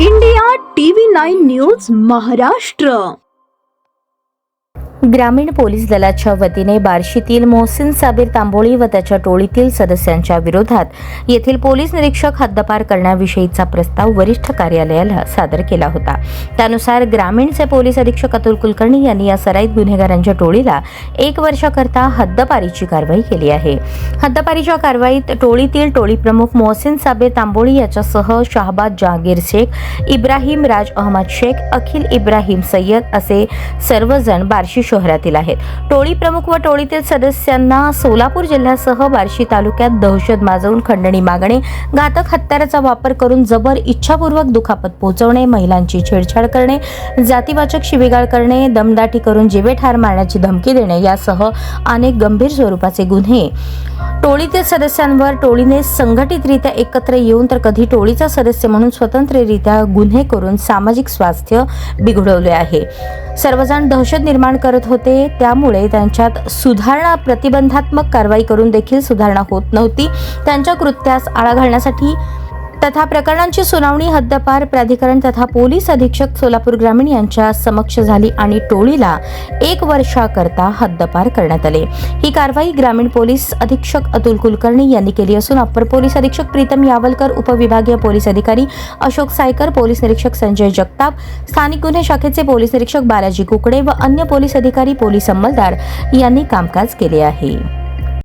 India TV 9 news Maharashtra. ग्रामीण police दलाच्या वतीने बार्शीतील मोहसिन साबीर तांबोळी व त्याच्या टोळीतील सदस्यांच्या विरोधात येथील पोलीस निरीक्षक हद्दपार करण्याविषयीचा प्रस्ताव वरिष्ठ कार्यालयाला सादर केला होता। त्यानुसार ग्रामीणचे पोलीस अधीक्षक अतुल कुलकर्णी यांनी या सराईत गुन्हेगारांच्या टोळीला 1 वर्षाकरता हद्दपारीची कारवाई केली आहे। हद्दपारीच्या कारवाईत टोळीतील टोळी प्रमुख मोहसिन साबीर तांबोळी याच्यासह शाहबाज जहांगीर शेख, इब्राहिम राज अहमद शेख, अखिल इब्राहिम सय्यद असे सर्वजण बार्शी शहरातील आहेत। टोळी प्रमुख व टोळीतील सदस्यांना सोलापूर जिल्ह्यासह बार्शी तालुक्यात दहशत माजवून खंडणी मागणे, घातक हत्याराचा वापर करून जबर इच्छापूर्वक दुखापत पोहोचवणे, महिलांची छेडछाड करणे, जातीवाचक शिवीगाळ करणे, दमदाटी करून जीवे ठार मारण्याची धमकी देणे यासह अनेक गंभीर स्वरूपाचे गुन्हे टोळीतील सदस्यांवर टोळीने संघटितरित्या एकत्र येऊन तर कधी टोळीचा सदस्य म्हणून स्वतंत्ररित्या गुन्हे करून सामाजिक स्वास्थ्य बिघडवले आहे। सर्वजण दहशत निर्माण करत होते, त्यामुळे त्यांच्यात सुधारणा प्रतिबंधात्मक कारवाई करून देखील सुधारणा होत नव्हती। त्यांच्या कृत्यास आळा घालण्यासाठी तथा प्रकरणांची सुनावणी हद्दपार प्राधिकरण तथा पोलीस अधीक्षक सोलापूर ग्रामीण यांच्या समक्ष झाली आणि टोळीला 1 वर्षाकरता हद्दपार करण्यात आले। ही कारवाई ग्रामीण पोलीस अधीक्षक अतुल कुलकर्णी यांनी केली असून अप्पर पोलीस अधीक्षक प्रीतम यावलकर, उपविभागीय पोलीस अधिकारी अशोक सायकर, पोलीस निरीक्षक संजय जगताप, स्थानिक गुन्हे शाखेचे पोलीस निरीक्षक बालाजी कुकडे व अन्य पोलीस अधिकारी, पोलीस अंमलदार यांनी कामकाज केले आहे।